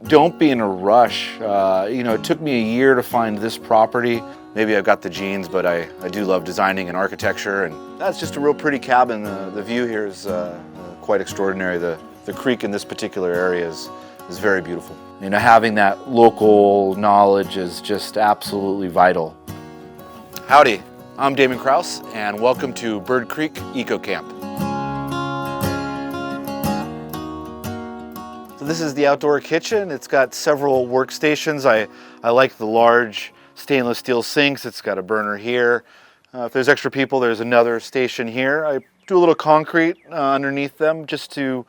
Don't be in a rush. It took me a year to find this property. Maybe I've got the genes, but I do love designing and architecture, and that's just a real pretty cabin. The view here is quite extraordinary. The creek in this particular area is very beautiful. Having that local knowledge is just absolutely vital. Howdy, I'm Damon Kraus, and welcome to Byrd Creek Ecocamp. So this is the outdoor kitchen. It's got several workstations. I like the large stainless steel sinks. It's got a burner here. If there's extra people, there's another station here. I do a little concrete underneath them just to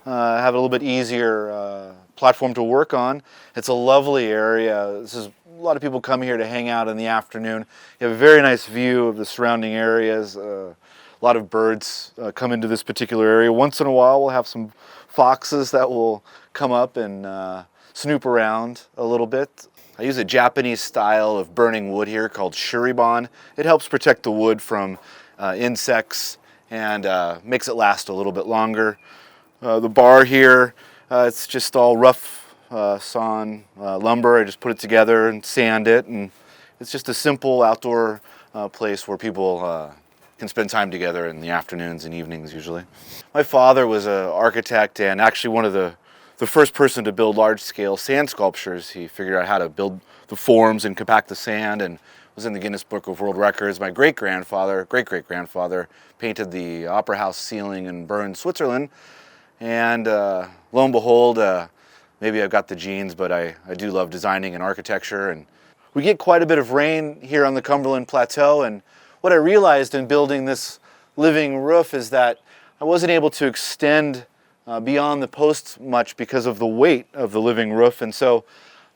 have it a little bit easier platform to work on. It's a lovely area. A lot of people come here to hang out in the afternoon. You have a very nice view of the surrounding areas. A lot of birds come into this particular area. Once in a while we'll have some foxes that will come up and snoop around a little bit. I use a Japanese style of burning wood here called shuriban. It helps protect the wood from insects and makes it last a little bit longer. The bar here, it's just all rough sawn lumber. I just put it together and sand it, and it's just a simple outdoor place where people can spend time together in the afternoons and evenings usually. My father was an architect and actually one of the first person to build large-scale sand sculptures. He figured out how to build the forms and compact the sand and was in the Guinness Book of World Records. My great-great-grandfather painted the Opera House ceiling in Bern, Switzerland. And lo and behold, maybe I've got the genes, but I do love designing and architecture. And we get quite a bit of rain here on the Cumberland Plateau, and what I realized in building this living roof is that I wasn't able to extend beyond the posts much because of the weight of the living roof, and so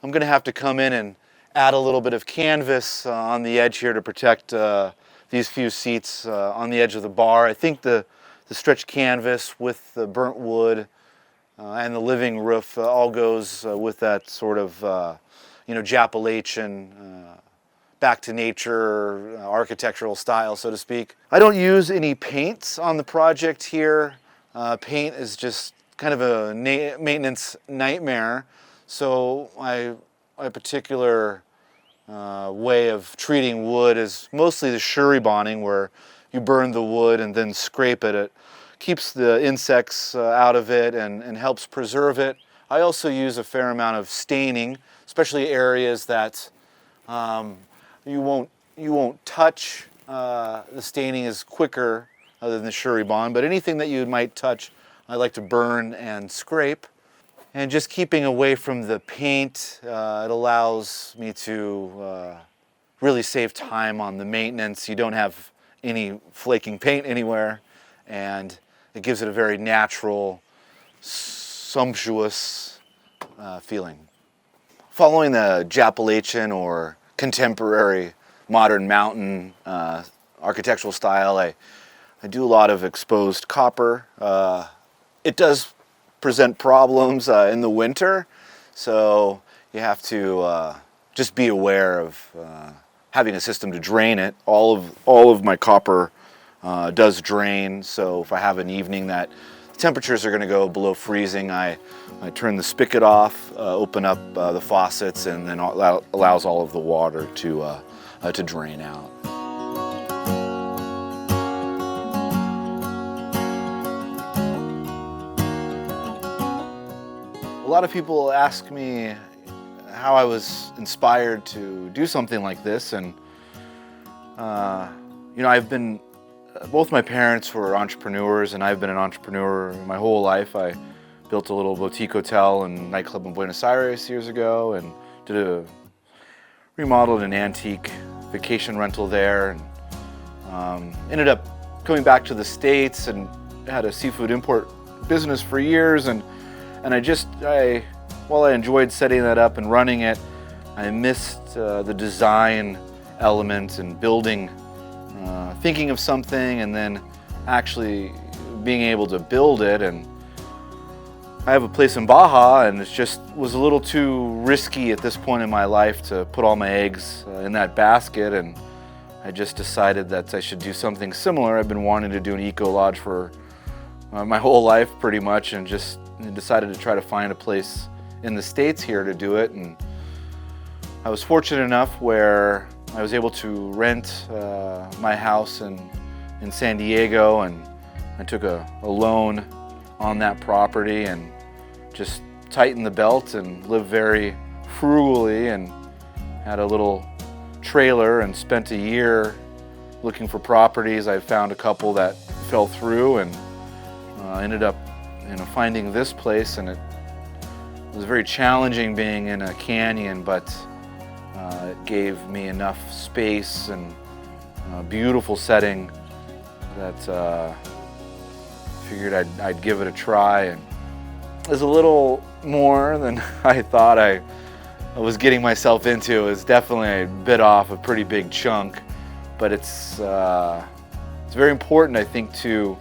I'm going to have to come in and add a little bit of canvas on the edge here to protect these few seats on the edge of the bar. I think the stretched canvas with the burnt wood and the living roof all goes with that sort of Appalachian back to nature architectural style, so to speak. I don't use any paints on the project here. Paint is just kind of a maintenance nightmare, so my particular way of treating wood is mostly the shuribaning, where you burn the wood and then scrape it. It keeps the insects out of it and helps preserve it. I also use a fair amount of staining, especially areas that you won't touch. The staining is quicker than the shuriban, but anything that you might touch, I like to burn and scrape. And just keeping away from the paint, it allows me to really save time on the maintenance. You don't have any flaking paint anywhere, and it gives it a very natural, sumptuous feeling. Following the Appalachian or contemporary modern mountain architectural style, I do a lot of exposed copper. It does present problems in the winter, so you have to just be aware of having a system to drain it. All of my copper does drain, so if I have an evening that temperatures are going to go below freezing, I turn the spigot off, open up the faucets, and then allows all of the water to drain out. A lot of people ask me how I was inspired to do something like this, and both my parents were entrepreneurs, and I've been an entrepreneur my whole life. I built a little boutique hotel and nightclub in Buenos Aires years ago, and remodeled an antique vacation rental there, and ended up coming back to the States and had a seafood import business for years, and while I enjoyed setting that up and running it, I missed the design element and building, thinking of something and then actually being able to build it. And I have a place in Baja, and it just was a little too risky at this point in my life to put all my eggs in that basket, and I just decided that I should do something similar. I've been wanting to do an Ecolodge for my whole life pretty much, and just decided to try to find a place in the States here to do it, and I was fortunate enough where I was able to rent my house in San Diego, and I took a loan on that property and just tightened the belt and lived very frugally, and had a little trailer and spent a year looking for properties. I found a couple that fell through, and ended up finding this place, and it was very challenging being in a canyon, but it gave me enough space and a beautiful setting that I figured I'd give it a try. And it's a little more than I thought I was getting myself into. It was definitely a bit off a pretty big chunk, but it's very important, I think, to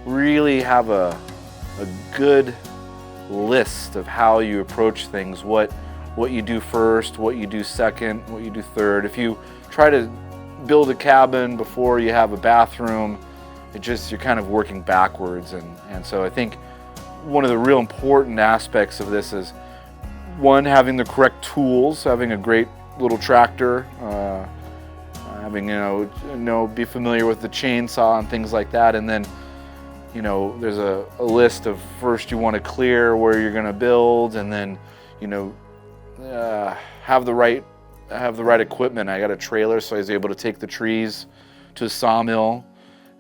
really have a good list of how you approach things, what you do first, what you do second, what you do third. If you try to build a cabin before you have a bathroom, you're kind of working backwards. And so I think one of the real important aspects of this is, one, having the correct tools, having a great little tractor, having, be familiar with the chainsaw and things like that. And then, there's a list of, first you want to clear where you're going to build, and then, have the right equipment. I got a trailer, so I was able to take the trees to a sawmill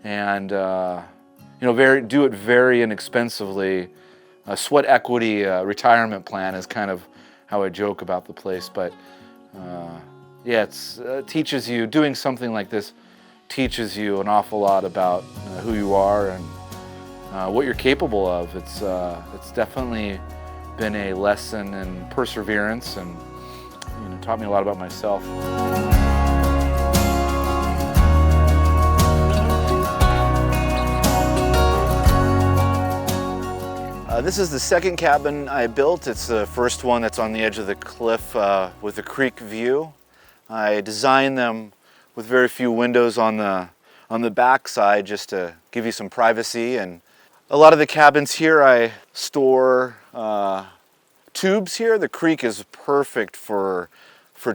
and, do it very inexpensively. A sweat equity retirement plan is kind of how I joke about the place, but it teaches you, doing something like this teaches you an awful lot about who you are and what you're capable of. It's definitely been a lesson in perseverance, and taught me a lot about myself. This is the second cabin I built. It's the first one that's on the edge of the cliff with a creek view. I designed them with very few windows on the back side, just to give you some privacy. And a lot of the cabins here, I store tubes here. The creek is perfect for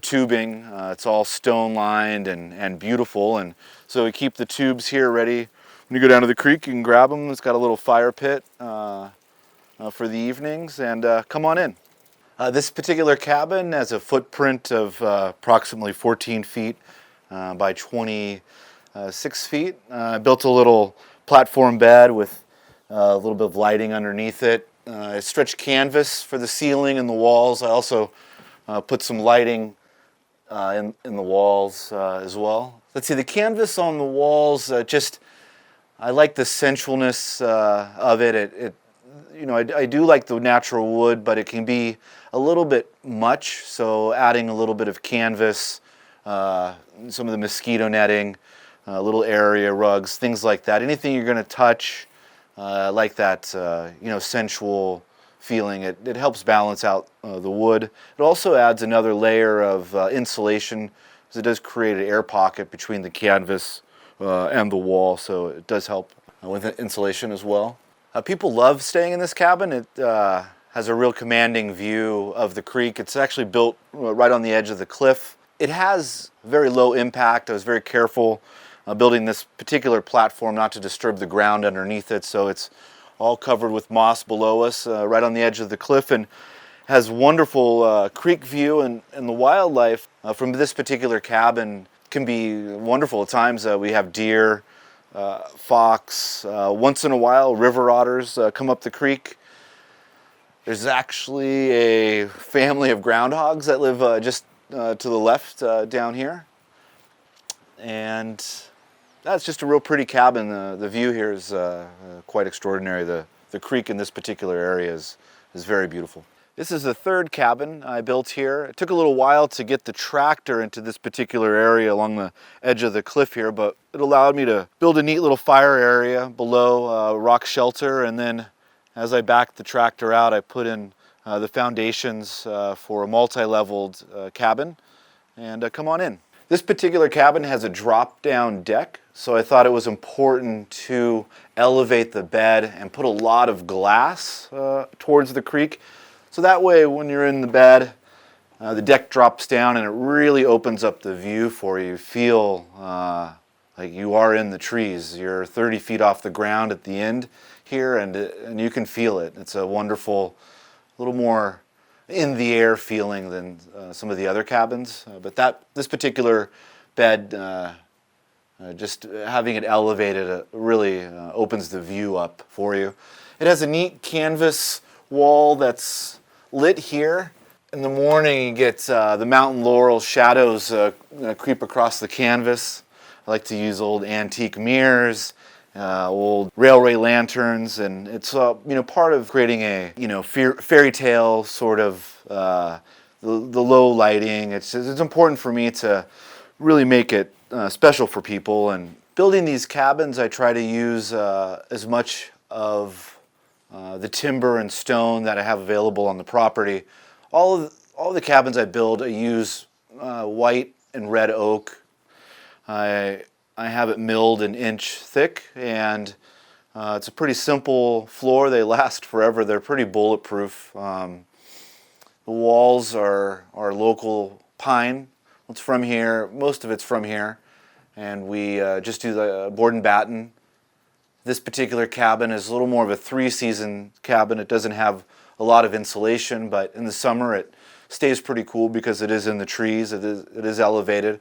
tubing. It's all stone lined and beautiful, and so we keep the tubes here ready. When you go down to the creek, you can grab them. It's got a little fire pit for the evenings, and come on in. This particular cabin has a footprint of approximately 14 feet by 26 feet. I built a little platform bed with a little bit of lighting underneath it. I stretched canvas for the ceiling and the walls. I also put some lighting in the walls as well. Let's see, the canvas on the walls, I like the sensualness of it. I do like the natural wood, but it can be a little bit much, so adding a little bit of canvas, some of the mosquito netting, little area rugs, things like that. Anything you're going to touch, like that, sensual feeling. It helps balance out the wood. It also adds another layer of insulation, because it does create an air pocket between the canvas and the wall, so it does help with insulation as well. People love staying in this cabin. It has a real commanding view of the creek. It's actually built right on the edge of the cliff. It has very low impact. I was very careful building this particular platform not to disturb the ground underneath it, so it's all covered with moss below us, right on the edge of the cliff, and has wonderful creek view, and the wildlife from this particular cabin can be wonderful. At times we have deer, fox, once in a while river otters come up the creek. There's actually a family of groundhogs that live just to the left down here, and that's just a real pretty cabin. The view here is quite extraordinary. The creek in this particular area is very beautiful. This is the third cabin I built here. It took a little while to get the tractor into this particular area along the edge of the cliff here, but it allowed me to build a neat little fire area below rock shelter, and then as I backed the tractor out, I put in the foundations for a multi-leveled cabin, and come on in. This particular cabin has a drop-down deck, so I thought it was important to elevate the bed and put a lot of glass towards the creek, So that way when you're in the bed, the deck drops down and it really opens up the view for you. You feel like you are in the trees. You're 30 feet off the ground at the end here, and you can feel it. It's a wonderful, a little more in the air feeling than some of the other cabins. But this particular bed, just having it elevated really opens the view up for you. It has a neat canvas wall that's lit here. In the morning you get the mountain laurel shadows creep across the canvas. I like to use old antique mirrors, old railway lanterns, and it's part of creating a fairy tale sort of the low lighting. It's important for me to really make it special for people. And building these cabins, I try to use as much of the timber and stone that I have available on the property. All the cabins I build, I use white and red oak. I have it milled an inch thick, and it's a pretty simple floor. They last forever. They're pretty bulletproof. The walls are local pine. It's from here. Most of it's from here, and we just do the board and batten. This particular cabin is a little more of a 3-season cabin. It doesn't have a lot of insulation, but in the summer it stays pretty cool because it is in the trees. It is elevated,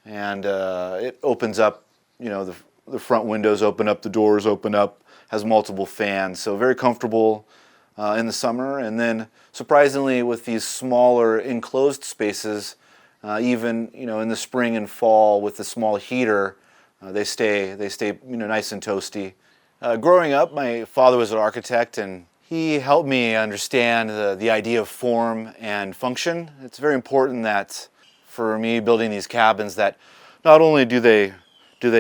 and it opens up. The front windows open up, the doors open up, has multiple fans, so very comfortable in the summer. And then surprisingly, with these smaller enclosed spaces, even in the spring and fall with the small heater, they stay nice and toasty. Growing up, my father was an architect, and he helped me understand the idea of form and function. It's very important that for me building these cabins that not only do they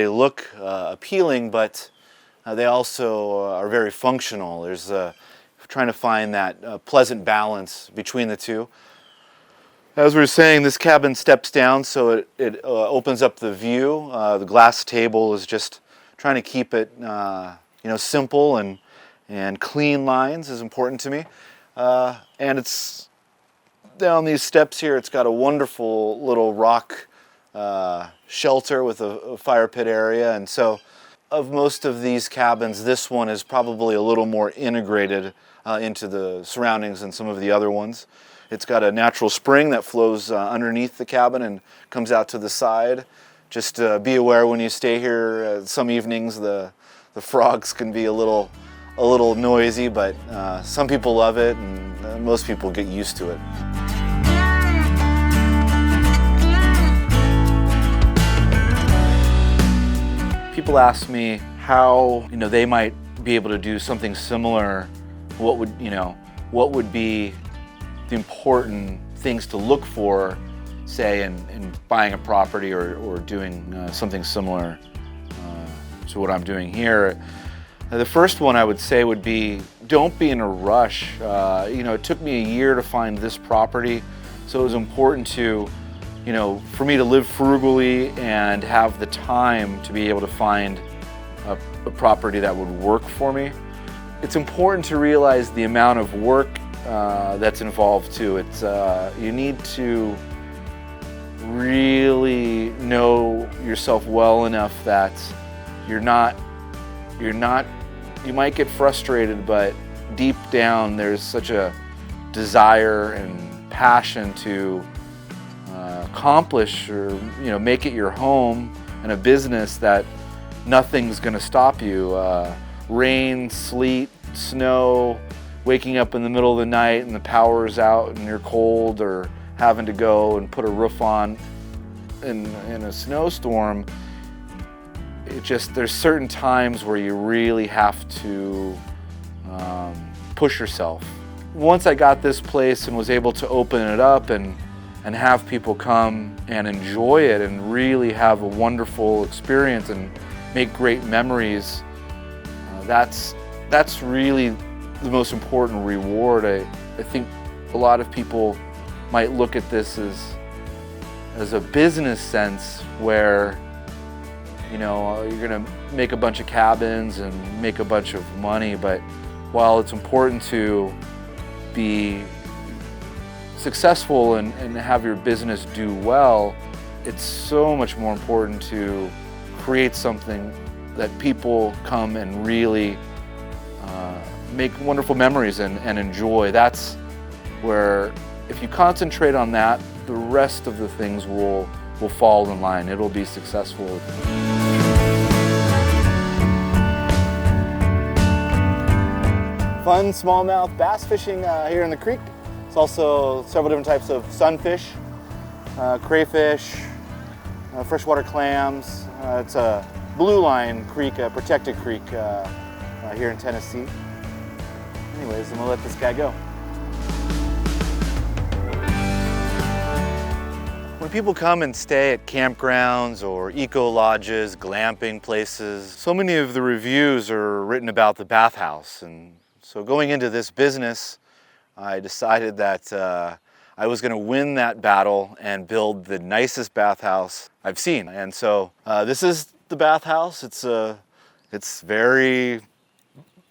look appealing, but they also are very functional. There's trying to find that pleasant balance between the two. As we were saying, this cabin steps down, so it opens up the view. The glass table is just trying to keep it simple, and clean lines is important to me. And it's down these steps here. It's got a wonderful little rock shelter with a fire pit area. And so of most of these cabins, this one is probably a little more integrated into the surroundings than some of the other ones. It's got a natural spring that flows underneath the cabin and comes out to the side. Just be aware when you stay here, some evenings the frogs can be a little noisy, but some people love it, and most people get used to it. People ask me how they might be able to do something similar. What would be the important things to look for, say, in buying a property or doing something similar to what I'm doing here. The first one I would say would be, don't be in a rush. It took me a year to find this property, so it was important to, for me to live frugally and have the time to be able to find a property that would work for me. It's important to realize the amount of work that's involved too. You need to really know yourself well enough that you might get frustrated, but deep down there's such a desire and passion to accomplish or make it your home and a business that nothing's going to stop you. Rain, sleet, snow, waking up in the middle of the night and the power's out and you're cold, or having to go and put a roof on in a snowstorm. There's certain times where you really have to push yourself. Once I got this place and was able to open it up and have people come and enjoy it and really have a wonderful experience and make great memories, that's really the most important reward. I think a lot of people might look at this as a business sense where you're going to make a bunch of cabins and make a bunch of money, but while it's important to be successful and have your business do well, it's so much more important to create something that people come and really make wonderful memories and enjoy. That's where, if you concentrate on that, the rest of the things will fall in line. It'll be successful. Fun smallmouth bass fishing here in the creek. It's also several different types of sunfish, crayfish, freshwater clams. It's a blue line creek, a protected creek here in Tennessee. Anyways, I'm gonna let this guy go. When people come and stay at campgrounds or eco lodges, glamping places, so many of the reviews are written about the bathhouse. And so going into this business, I decided that I was going to win that battle and build the nicest bathhouse I've seen. And so this is the bathhouse. It's very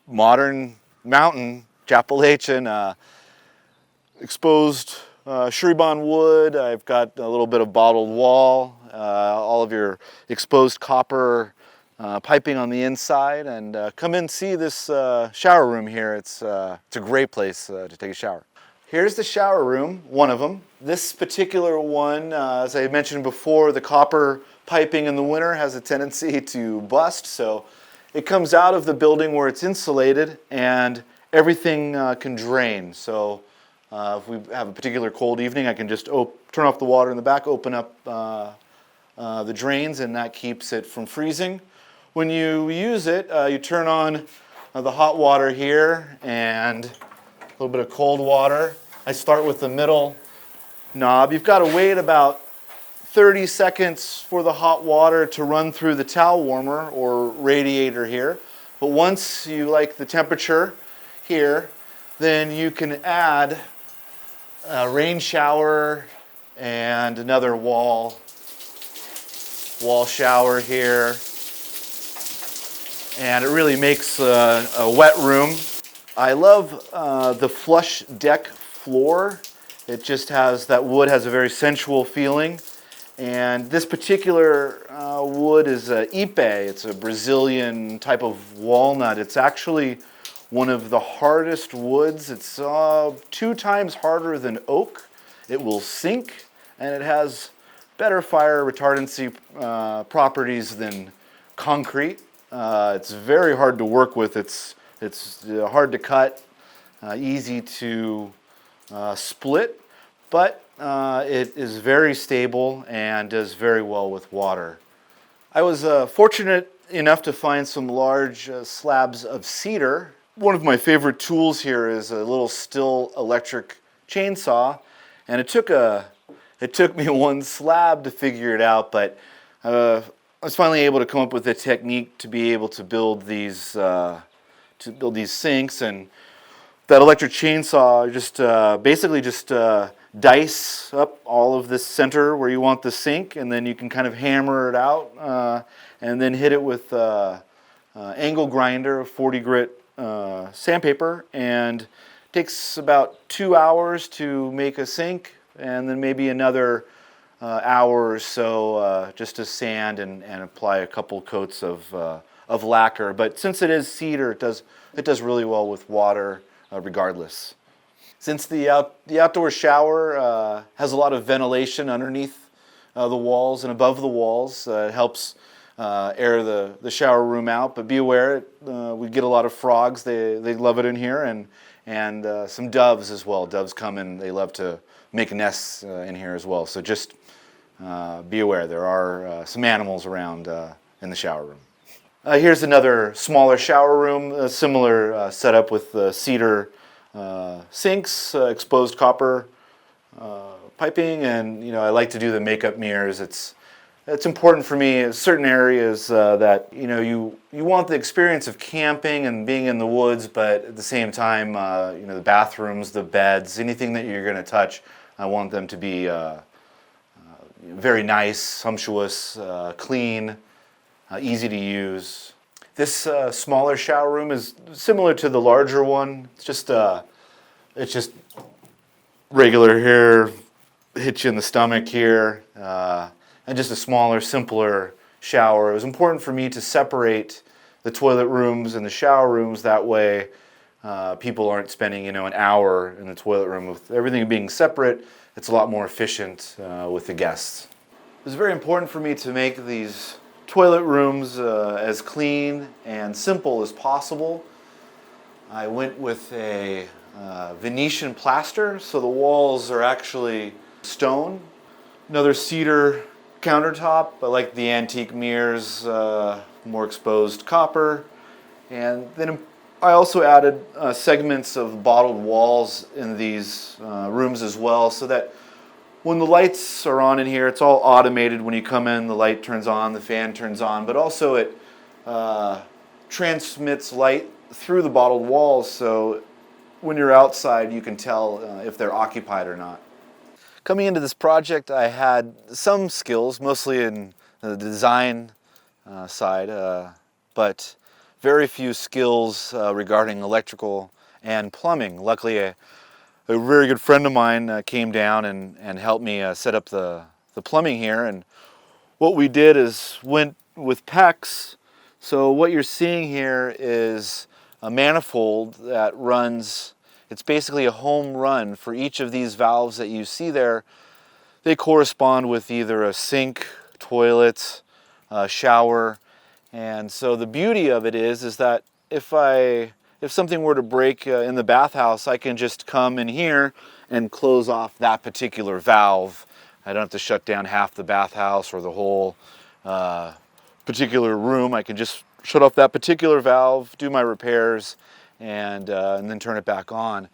modern mountain, Appalachian, exposed Shuribon wood. I've got a little bit of bottled wall, all of your exposed copper piping on the inside, and come in and see this shower room here. It's a great place to take a shower. Here's the shower room, one of them. This particular one, as I mentioned before, the copper piping in the winter has a tendency to bust, so it comes out of the building where it's insulated and everything can drain. So if we have a particular cold evening, I can just turn off the water in the back, open up the drains, and that keeps it from freezing. When you use it, you turn on the hot water here and a little bit of cold water. I start with the middle knob. You've got to wait about 30 seconds for the hot water to run through the towel warmer or radiator here. But once you like the temperature here, then you can add a rain shower and another wall shower here. And it really makes a wet room. I love the flush deck floor. It just has, that wood has a very sensual feeling. And this particular wood is Ipe. It's a Brazilian type of walnut. It's actually one of the hardest woods. It's 2 times harder than oak. It will sink, and it has better fire retardancy properties than concrete. It's very hard to work with. It's hard to cut, easy to split, but it is very stable and does very well with water. I was fortunate enough to find some large slabs of cedar. One of my favorite tools here is a little Stihl electric chainsaw, and it took me one slab to figure it out, but I was finally able to come up with a technique to be able to build these sinks. And that electric chainsaw just basically just dice up all of this center where you want the sink, and then you can kind of hammer it out and then hit it with angle grinder, 40 grit sandpaper, and it takes about 2 hours to make a sink, and then maybe another hour or so just to sand and apply a couple coats of lacquer. But since it is cedar, it does really well with water regardless. Since the outdoor shower has a lot of ventilation underneath the walls and above the walls, it helps air the shower room out. But be aware, we get a lot of frogs. They love it in here, and some doves as well. Doves come and they love to make nests in here as well. So just be aware, there are some animals around in the shower room. Here's another smaller shower room, a similar setup with cedar sinks, exposed copper piping, and I like to do the makeup mirrors. It's important for me in certain areas that you want the experience of camping and being in the woods, but at the same time, the bathrooms, the beds, anything that you're going to touch, I want them to be very nice, sumptuous, clean, easy to use. This smaller shower room is similar to the larger one. It's just regular here, hit you in the stomach here, and just a smaller, simpler shower. It was important for me to separate the toilet rooms and the shower rooms. That way people aren't spending, an hour in the toilet room. With everything being separate, it's a lot more efficient with the guests. It was very important for me to make these toilet rooms as clean and simple as possible. I went with a Venetian plaster, so the walls are actually stone. Another cedar countertop. I like the antique mirrors, more exposed copper. And then I also added segments of bottled walls in these rooms as well, so that when the lights are on in here, it's all automated. When you come in, the light turns on, the fan turns on, but also it transmits light through the bottled walls, so when you're outside you can tell if they're occupied or not. Coming into this project, I had some skills, mostly in the design side, but very few skills regarding electrical and plumbing. Luckily, a very good friend of mine came down and helped me set up the plumbing here. And what we did is went with PEX. So what you're seeing here is a manifold that runs, it's basically a home run for each of these valves that you see there. They correspond with either a sink, toilet, shower. And so the beauty of it is that if something were to break in the bathhouse, I can just come in here and close off that particular valve. I don't have to shut down half the bathhouse or the whole particular room. I can just shut off that particular valve, do my repairs, and then turn it back on.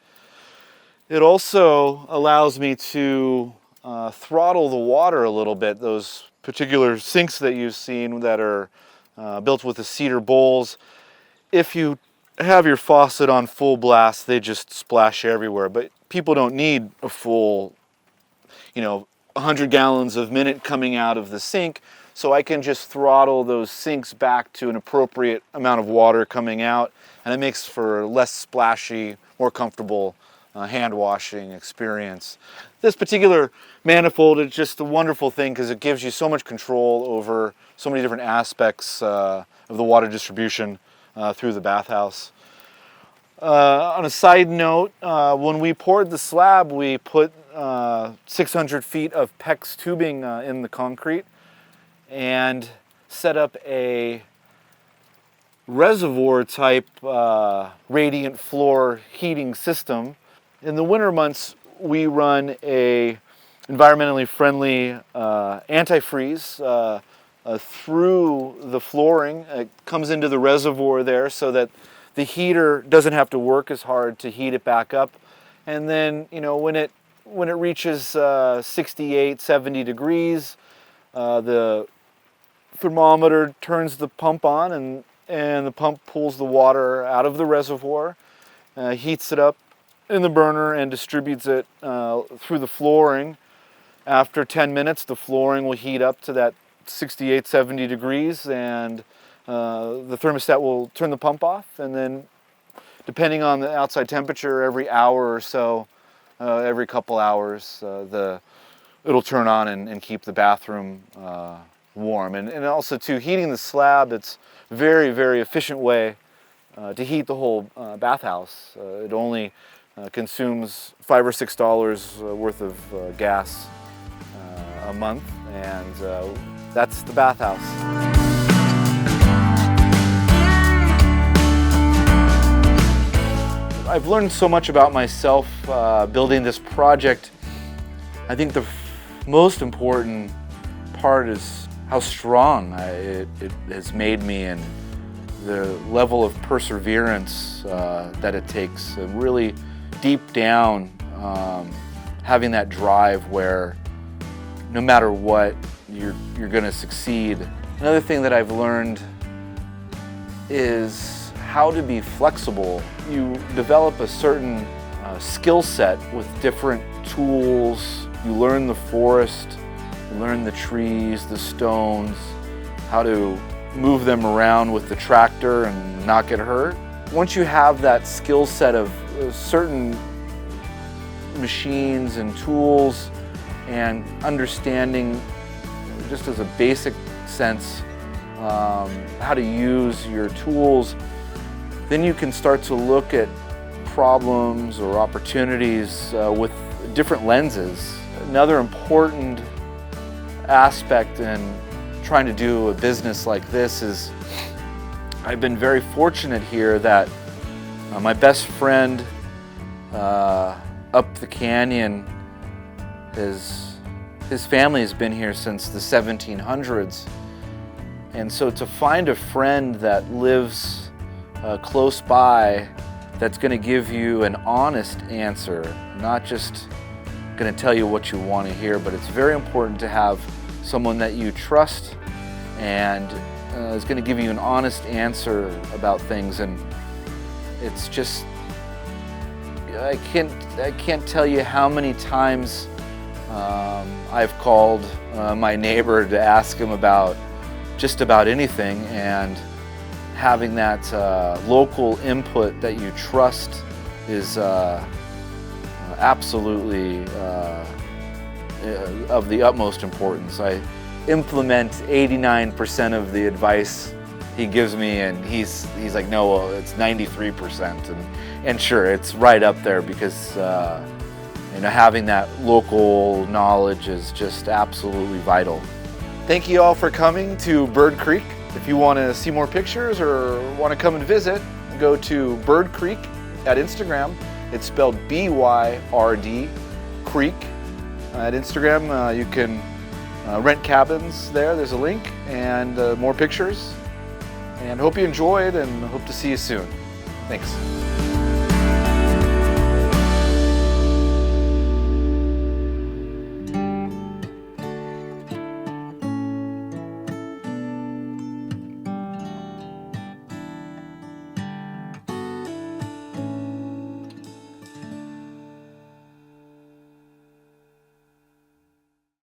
It also allows me to throttle the water a little bit. Those particular sinks that you've seen that are built with the cedar bowls, if you have your faucet on full blast, they just splash everywhere. But people don't need a full, 100 gallons a minute coming out of the sink. So I can just throttle those sinks back to an appropriate amount of water coming out, and it makes for a less splashy, more comfortable hand washing experience. This particular manifold is just a wonderful thing because it gives you so much control over so many different aspects of the water distribution through the bathhouse. On a side note, when we poured the slab, we put 600 feet of PEX tubing in the concrete and set up a reservoir type radiant floor heating system. In the winter months, we run a environmentally friendly antifreeze through the flooring. It comes into the reservoir there so that the heater doesn't have to work as hard to heat it back up. And then, when it reaches 68, 70 degrees, the thermometer turns the pump on, and the pump pulls the water out of the reservoir, heats it up in the burner, and distributes it through the flooring. After 10 minutes, the flooring will heat up to that 68, 70 degrees, and the thermostat will turn the pump off, and then depending on the outside temperature, every hour or so, every couple hours, it'll turn on and keep the bathroom warm. And also too, heating the slab, it's a very, very efficient way to heat the whole bathhouse. It only consumes $5 or $6 worth of gas a month, and that's the bathhouse. I've learned so much about myself building this project. I think the most important part is how strong it has made me, and the level of perseverance that it takes, and really deep down having that drive where no matter what, you're going to succeed. Another thing that I've learned is how to be flexible. You develop a certain skill set with different tools. You learn the forest, you learn the trees, the stones, how to move them around with the tractor and not get hurt. Once you have that skill set of certain machines and tools and understanding, just as a basic sense, how to use your tools, then you can start to look at problems or opportunities with different lenses. Another important aspect in trying to do a business like this is I've been very fortunate here that my best friend up the canyon, his family has been here since the 1700s. And so to find a friend that lives close by that's going to give you an honest answer, not just going to tell you what you want to hear, but it's very important to have someone that you trust and is going to give you an honest answer about things. And it's just, I can't tell you how many times I've called my neighbor to ask him about just about anything, and having that local input that you trust is absolutely of the utmost importance. I implement 89% of the advice he gives me, and he's like, no, well, it's 93%, and sure, it's right up there, because having that local knowledge is just absolutely vital. Thank you all for coming to Byrd Creek. If you want to see more pictures or want to come and visit, go to Byrd Creek at Instagram. It's spelled B-Y-R-D Creek. At Instagram, you can rent cabins there. There's a link and more pictures. And hope you enjoyed, and hope to see you soon. Thanks.